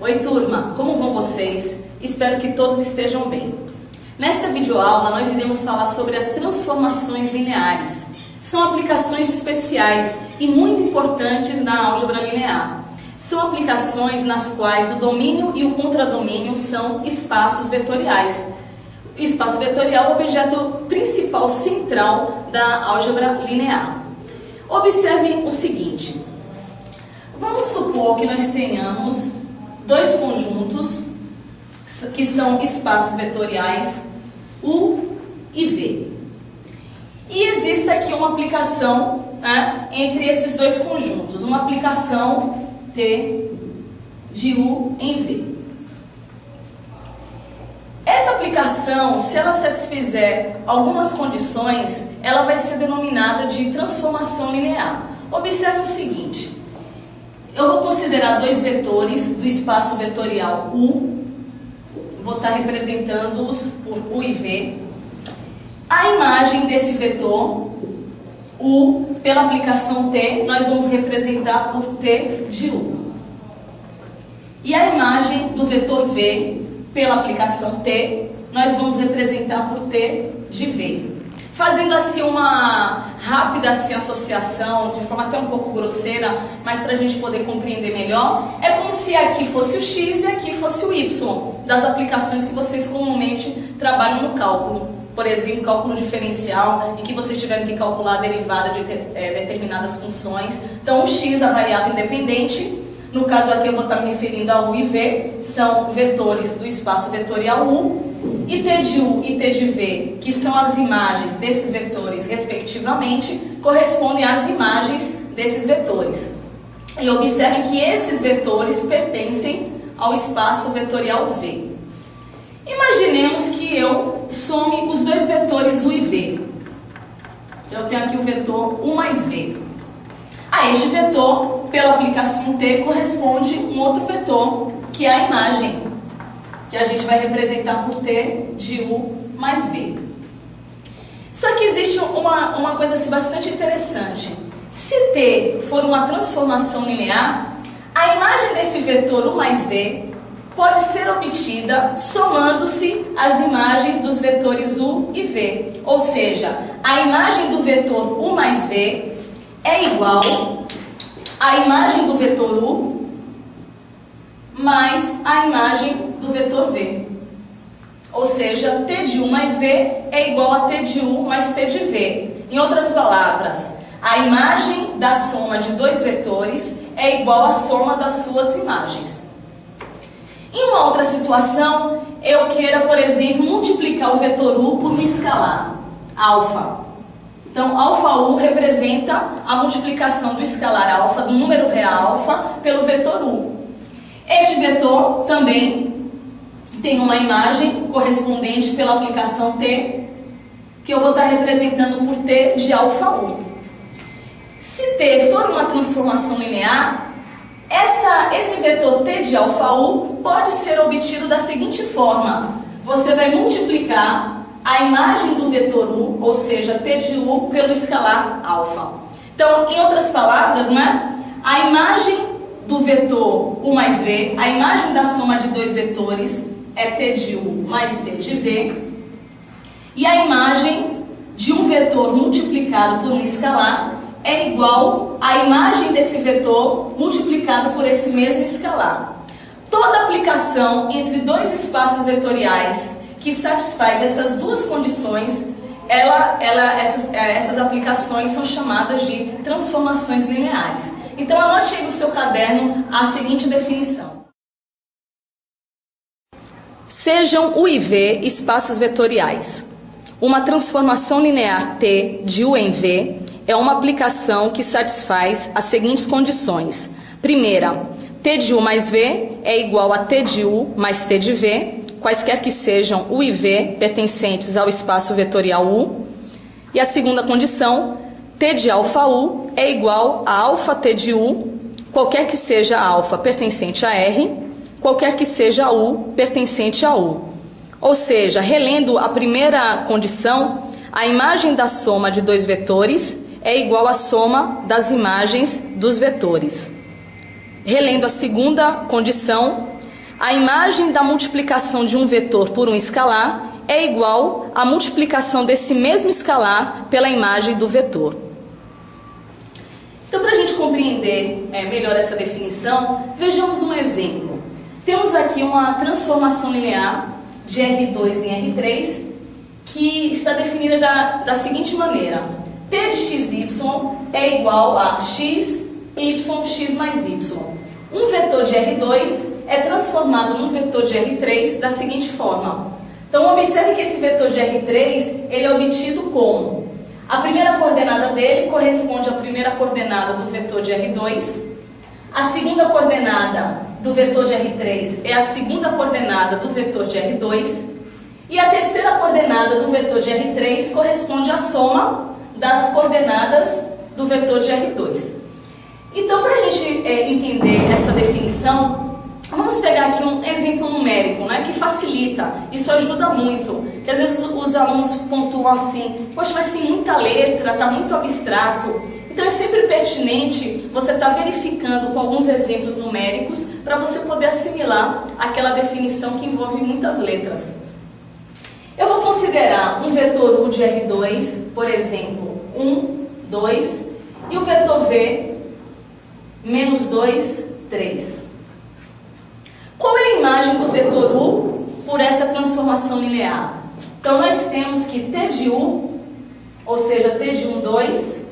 Oi turma, como vão vocês? Espero que todos estejam bem. Nesta videoaula nós iremos falar sobre as transformações lineares. São aplicações especiais e muito importantes na álgebra linear. São aplicações nas quais o domínio e o contradomínio são espaços vetoriais. O espaço vetorial é o objeto principal central da álgebra linear. Observe o seguinte. Vamos supor que nós tenhamos dois conjuntos que são espaços vetoriais U e V. E existe aqui uma aplicação entre esses dois conjuntos, uma aplicação T de U em V. Essa aplicação, se ela satisfizer algumas condições, ela vai ser denominada de transformação linear. Observe o seguinte. Eu vou considerar dois vetores do espaço vetorial U, vou estar representando-os por U e V. A imagem desse vetor U, pela aplicação T, nós vamos representar por T de U. E a imagem do vetor V, pela aplicação T, nós vamos representar por T de V. Fazendo assim uma rápida associação, de forma até um pouco grosseira, mas para a gente poder compreender melhor, é como se aqui fosse o X e aqui fosse o Y, das aplicações que vocês comumente trabalham no cálculo. Por exemplo, cálculo diferencial, em que vocês tiverem que calcular a derivada de determinadas funções. Então, o X, a variável independente, no caso aqui eu vou estar me referindo a U e V, são vetores do espaço vetorial U, e T de U e T de V, que são as imagens desses vetores respectivamente, correspondem às imagens desses vetores. E observem que esses vetores pertencem ao espaço vetorial V. Imaginemos que eu some os dois vetores U e V. Eu tenho aqui o vetor U mais V. A este vetor, pela aplicação T, corresponde um outro vetor, que é a imagem, que a gente vai representar por T de U mais V. Só que existe uma coisa assim, bastante interessante. Se T for uma transformação linear, a imagem desse vetor U mais V pode ser obtida somando-se as imagens dos vetores U e V. Ou seja, a imagem do vetor U mais V é igual à imagem do vetor U mais a imagem do vetor V. Ou seja, T de U mais V é igual a T de U mais T de V. Em outras palavras, a imagem da soma de dois vetores é igual à soma das suas imagens. Em uma outra situação, eu queira, por exemplo, multiplicar o vetor U por um escalar, alfa. Então, αU representa a multiplicação do escalar alfa, do número real alfa, pelo vetor U. Este vetor também tem uma imagem correspondente pela aplicação T, que eu vou estar representando por T de αU. Se T for uma transformação linear, esse vetor T de αU pode ser obtido da seguinte forma. Você vai multiplicar a imagem do vetor U, ou seja, T de U, pelo escalar alfa. Então, em outras palavras, a imagem do vetor U mais V, a imagem da soma de dois vetores é T de U mais T de V, e a imagem de um vetor multiplicado por um escalar é igual à imagem desse vetor multiplicado por esse mesmo escalar. Toda aplicação entre dois espaços vetoriais que satisfaz essas duas condições, essas aplicações são chamadas de transformações lineares. Então anote aí no seu caderno a seguinte definição. Sejam U e V espaços vetoriais. Uma transformação linear T de U em V é uma aplicação que satisfaz as seguintes condições. Primeira, T de U mais V é igual a T de U mais T de V, quaisquer que sejam U e V pertencentes ao espaço vetorial U. E a segunda condição, T de αU é igual a alfa T de U, qualquer que seja alfa pertencente a R, qualquer que seja U pertencente a U. Ou seja, relendo a primeira condição, a imagem da soma de dois vetores é igual à soma das imagens dos vetores. Relendo a segunda condição, a imagem da multiplicação de um vetor por um escalar é igual à multiplicação desse mesmo escalar pela imagem do vetor. Então, para a gente compreender melhor essa definição, vejamos um exemplo. Temos aqui uma transformação linear de R2 em R3, que está definida da seguinte maneira: T de xy é igual a x, y, x mais y. Um vetor de R2 é transformado num vetor de R3 da seguinte forma. Então, observe que esse vetor de R3 ele é obtido como? A primeira coordenada dele corresponde à primeira coordenada do vetor de R2. A segunda coordenada do vetor de R3 é a segunda coordenada do vetor de R2. E a terceira coordenada do vetor de R3 corresponde à soma das coordenadas do vetor de R2. Então, para a gente entender essa definição, vamos pegar aqui um exemplo numérico, né, que facilita. Isso ajuda muito. Porque às vezes os alunos pontuam assim: poxa, mas tem muita letra, está muito abstrato. Então é sempre pertinente você estar verificando com alguns exemplos numéricos para você poder assimilar aquela definição que envolve muitas letras. Eu vou considerar um vetor U de R2, por exemplo, 1, 2, e o vetor V, menos 2, 3. Qual é a imagem do vetor U por essa transformação linear? Então, nós temos que T de U, ou seja, T de 1, 2,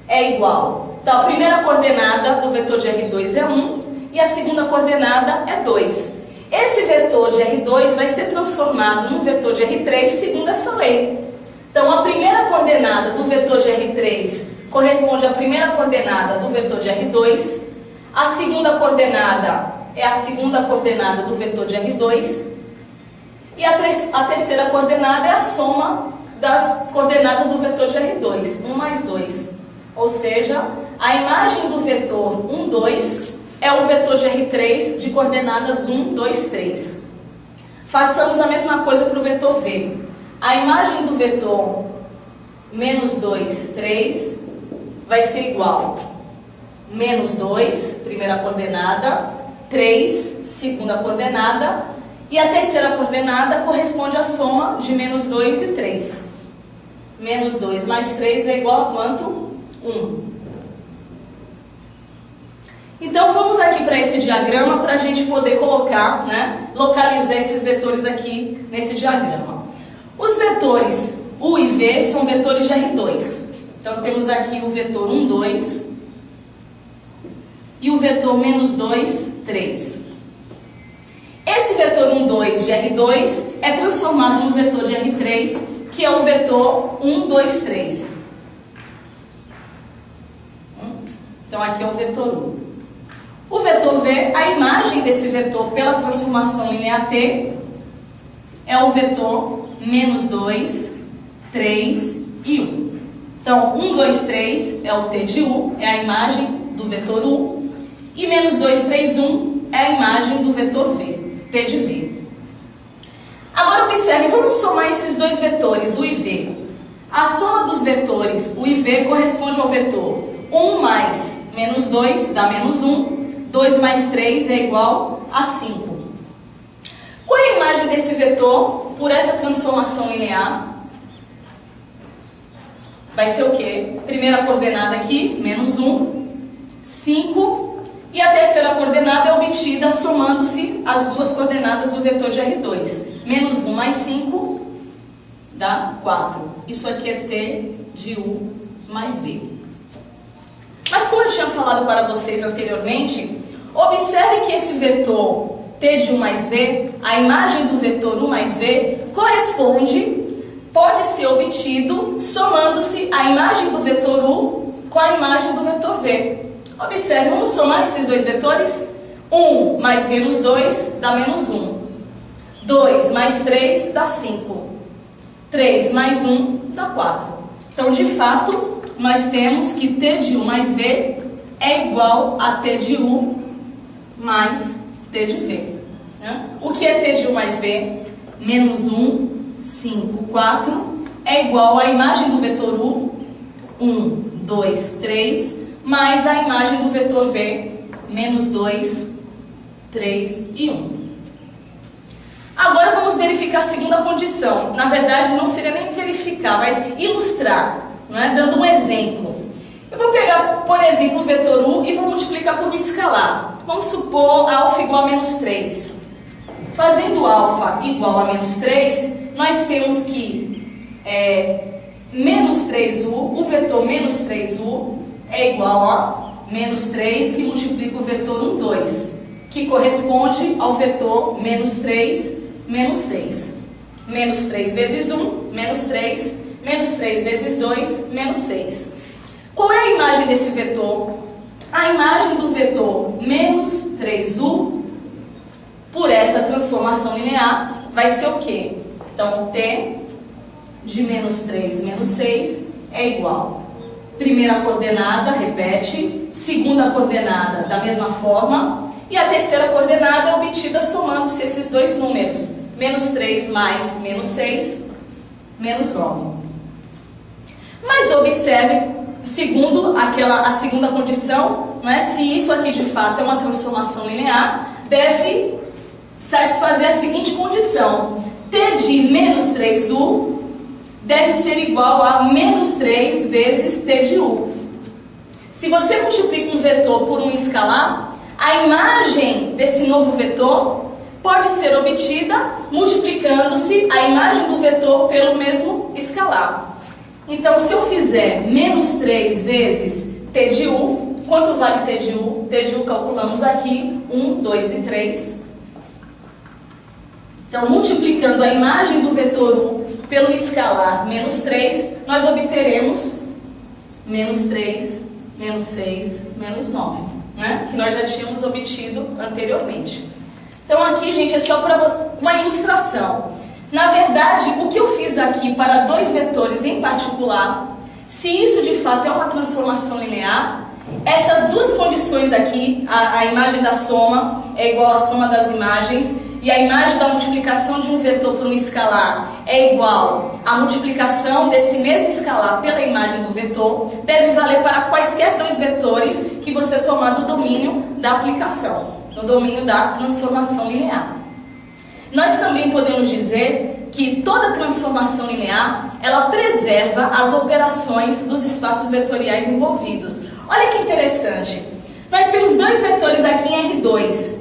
é igual. Então, a primeira coordenada do vetor de R2 é 1 e a segunda coordenada é 2. Esse vetor de R2 vai ser transformado num vetor de R3 segundo essa lei. Então, a primeira coordenada do vetor de R3 corresponde à primeira coordenada do vetor de R2. A segunda coordenada é a segunda coordenada do vetor de R2. E a terceira coordenada é a soma das coordenadas do vetor de R2, 1 mais 2. Ou seja, a imagem do vetor 1, 2 é o vetor de R3 de coordenadas 1, 2, 3. Façamos a mesma coisa para o vetor V. A imagem do vetor menos 2, 3 vai ser igual menos 2, primeira coordenada, 3, segunda coordenada, e a terceira coordenada corresponde à soma de menos 2 e 3. Menos 2 mais 3 é igual a quanto? 1. Então, vamos aqui para esse diagrama para a gente poder colocar, localizar esses vetores aqui nesse diagrama. Os vetores U e V são vetores de R2. Então, temos aqui o vetor 1, 2 e o vetor menos 2, 3. Esse vetor 1, 2 de R2 é transformado no vetor de R3, que é o vetor 1, 2, 3. Então, aqui é o vetor U. O vetor V, a imagem desse vetor pela transformação linear T, é o vetor menos 2, 3 e 1. Então, 1, 2, 3 é o T de U, é a imagem do vetor U, e menos 2, 3, 1 é a imagem do vetor V, T de V. Agora, observe, vamos somar esses dois vetores, U e V. A soma dos vetores U e V corresponde ao vetor 1 mais menos 2 dá menos 1, 2 mais 3 é igual a 5. Qual é a imagem desse vetor por essa transformação linear? Vai ser o quê? Primeira coordenada aqui, menos 1, 5, e a terceira coordenada é obtida somando-se as duas coordenadas do vetor de R2. Menos 1 mais 5 dá 4. Isso aqui é T de U mais V. Mas como eu tinha falado para vocês anteriormente, observe que esse vetor T de U mais V, a imagem do vetor U mais V, pode ser obtido somando-se a imagem do vetor U com a imagem do vetor V. Observe, vamos somar esses dois vetores? 1 mais menos 2 dá menos 1. 2 mais 3 dá 5. 3 mais 1 dá 4. Então, de fato, nós temos que T de U mais V é igual a T de U mais T de V. O que é T de U mais V? Menos 1, 5, 4 é igual à imagem do vetor U, 1, 2, 3, mais a imagem do vetor V, menos 2, 3 e 1. Agora vamos verificar a segunda condição. Na verdade, não seria nem verificar, mas ilustrar, não é? Dando um exemplo. Eu vou pegar, por exemplo, o vetor U e vou multiplicar por um escalar. Vamos supor alfa igual a menos 3. Fazendo alfa igual a menos 3, nós temos que menos 3U, o vetor menos 3U é igual a menos 3 que multiplica o vetor 1, 2, que corresponde ao vetor menos 3, menos 6. Menos 3 vezes 1, menos 3, menos 3 vezes 2, menos 6. Qual é a imagem desse vetor? A imagem do vetor menos 3U, por essa transformação linear, vai ser o quê? Então, T de menos 3 menos 6 é igual. Primeira coordenada, repete. Segunda coordenada, da mesma forma. E a terceira coordenada é obtida somando-se esses dois números. Menos 3 mais menos 6, menos 9. Mas observe, segundo a segunda condição, não é? Se isso aqui de fato é uma transformação linear, deve satisfazer a seguinte condição. T de menos 3U deve ser igual a menos 3 vezes T de U. Se você multiplica um vetor por um escalar, a imagem desse novo vetor pode ser obtida multiplicando-se a imagem do vetor pelo mesmo escalar. Então, se eu fizer menos 3 vezes T de U, quanto vale T de U? T de U calculamos aqui, 1, 2 e 3. Então, multiplicando a imagem do vetor U pelo escalar menos 3, nós obteremos menos 3, menos 6, menos 9, né? Que nós já tínhamos obtido anteriormente. Então, aqui, gente, é só para uma ilustração. Na verdade, o que eu fiz aqui para dois vetores em particular, se isso de fato é uma transformação linear, essas duas condições aqui, a imagem da soma é igual à soma das imagens, e a imagem da multiplicação de um vetor por um escalar é igual à multiplicação desse mesmo escalar pela imagem do vetor, deve valer para quaisquer dois vetores que você tomar do domínio da aplicação, do domínio da transformação linear. Nós também podemos dizer que toda transformação linear, ela preserva as operações dos espaços vetoriais envolvidos. Olha que interessante. Nós temos dois vetores aqui em R2.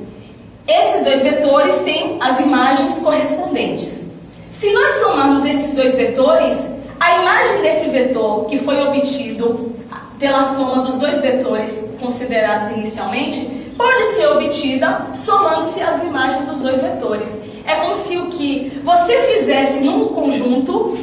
Esses dois vetores têm as imagens correspondentes. Se nós somarmos esses dois vetores, a imagem desse vetor que foi obtido pela soma dos dois vetores considerados inicialmente, pode ser obtida somando-se as imagens dos dois vetores. É como se o que você fizesse num conjunto,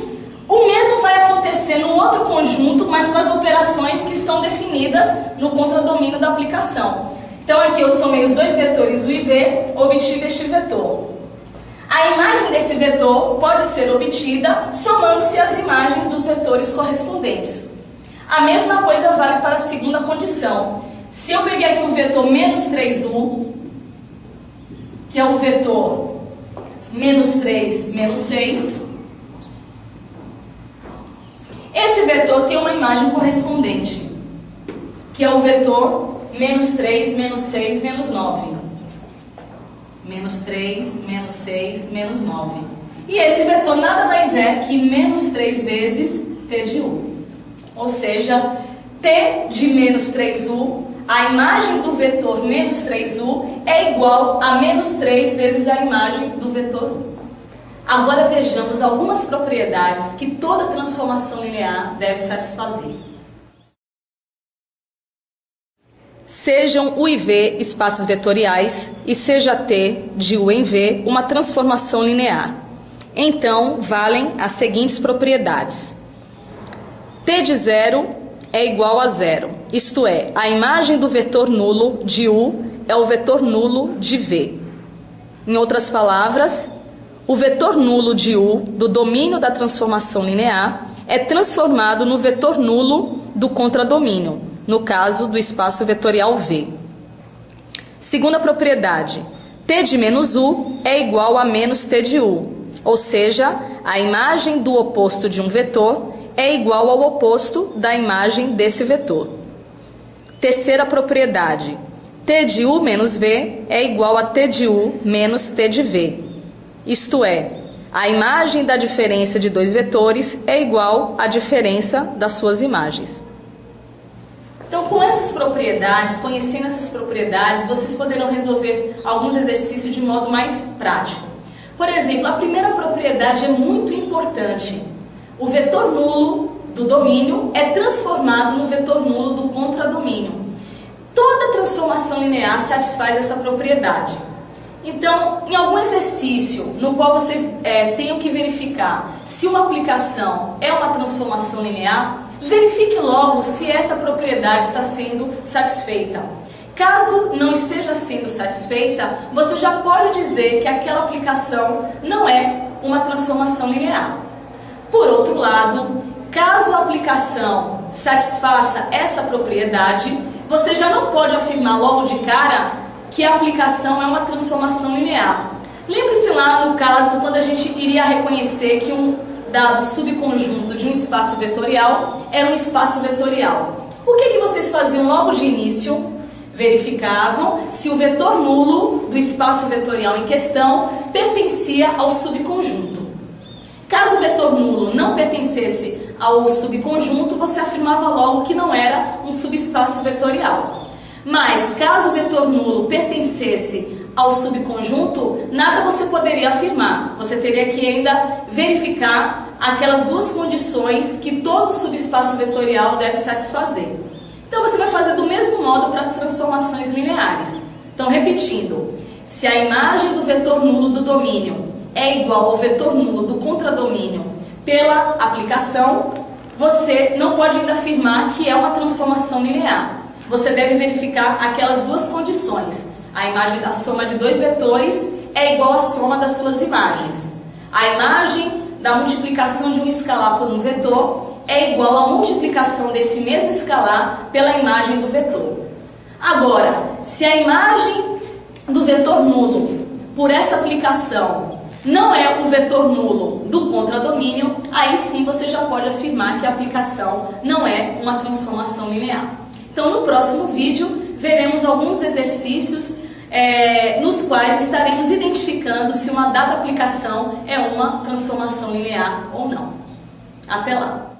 o mesmo vai acontecer no outro conjunto, mas com as operações que estão definidas no contradomínio da aplicação. Então aqui eu somei os dois vetores U e V, obtive este vetor. A imagem desse vetor pode ser obtida somando-se as imagens dos vetores correspondentes. A mesma coisa vale para a segunda condição. Se eu peguei aqui o vetor menos 3U, que é o vetor menos 3, menos 6, esse vetor tem uma imagem correspondente, que é o vetor menos 3, menos 6, menos 9. Menos 3, menos 6, menos 9. E esse vetor nada mais é que menos 3 vezes T de U. Ou seja, T de menos 3U, a imagem do vetor menos 3U é igual a menos 3 vezes a imagem do vetor U. Agora vejamos algumas propriedades que toda transformação linear deve satisfazer. Sejam U e V espaços vetoriais e seja T de U em V uma transformação linear. Então, valem as seguintes propriedades. T de 0 é igual a 0, isto é, a imagem do vetor nulo de U é o vetor nulo de V. Em outras palavras, o vetor nulo de U do domínio da transformação linear é transformado no vetor nulo do contradomínio, no caso do espaço vetorial V. Segunda propriedade, T de menos U é igual a menos T de U, ou seja, a imagem do oposto de um vetor é igual ao oposto da imagem desse vetor. Terceira propriedade, T de U menos V é igual a T de U menos T de V. isto é, a imagem da diferença de dois vetores é igual à diferença das suas imagens. Então, com essas propriedades, conhecendo essas propriedades, vocês poderão resolver alguns exercícios de modo mais prático. Por exemplo, a primeira propriedade é muito importante. O vetor nulo do domínio é transformado no vetor nulo do contradomínio. Toda transformação linear satisfaz essa propriedade. Então, em algum exercício no qual vocês tenham que verificar se uma aplicação é uma transformação linear, verifique logo se essa propriedade está sendo satisfeita. Caso não esteja sendo satisfeita, você já pode dizer que aquela aplicação não é uma transformação linear. Por outro lado, caso a aplicação satisfaça essa propriedade, você já não pode afirmar logo de cara que a aplicação é uma transformação linear. Lembre-se lá no caso quando a gente iria reconhecer que um dado subconjunto de um espaço vetorial era um espaço vetorial. O que vocês faziam logo de início? Verificavam se o vetor nulo do espaço vetorial em questão pertencia ao subconjunto. Caso o vetor nulo não pertencesse ao subconjunto, você afirmava logo que não era um subespaço vetorial. Mas, caso o vetor nulo pertencesse ao subconjunto, nada você poderia afirmar. Você teria que ainda verificar aquelas duas condições que todo subespaço vetorial deve satisfazer. Então, você vai fazer do mesmo modo para as transformações lineares. Então, repetindo, se a imagem do vetor nulo do domínio é igual ao vetor nulo do contradomínio pela aplicação, você não pode ainda afirmar que é uma transformação linear. Você deve verificar aquelas duas condições. A imagem da soma de dois vetores é igual à soma das suas imagens. A imagem da multiplicação de um escalar por um vetor é igual à multiplicação desse mesmo escalar pela imagem do vetor. Agora, se a imagem do vetor nulo por essa aplicação não é o vetor nulo do contradomínio, aí sim você já pode afirmar que a aplicação não é uma transformação linear. Então, no próximo vídeo, veremos alguns exercícios nos quais estaremos identificando se uma dada aplicação é uma transformação linear ou não. Até lá!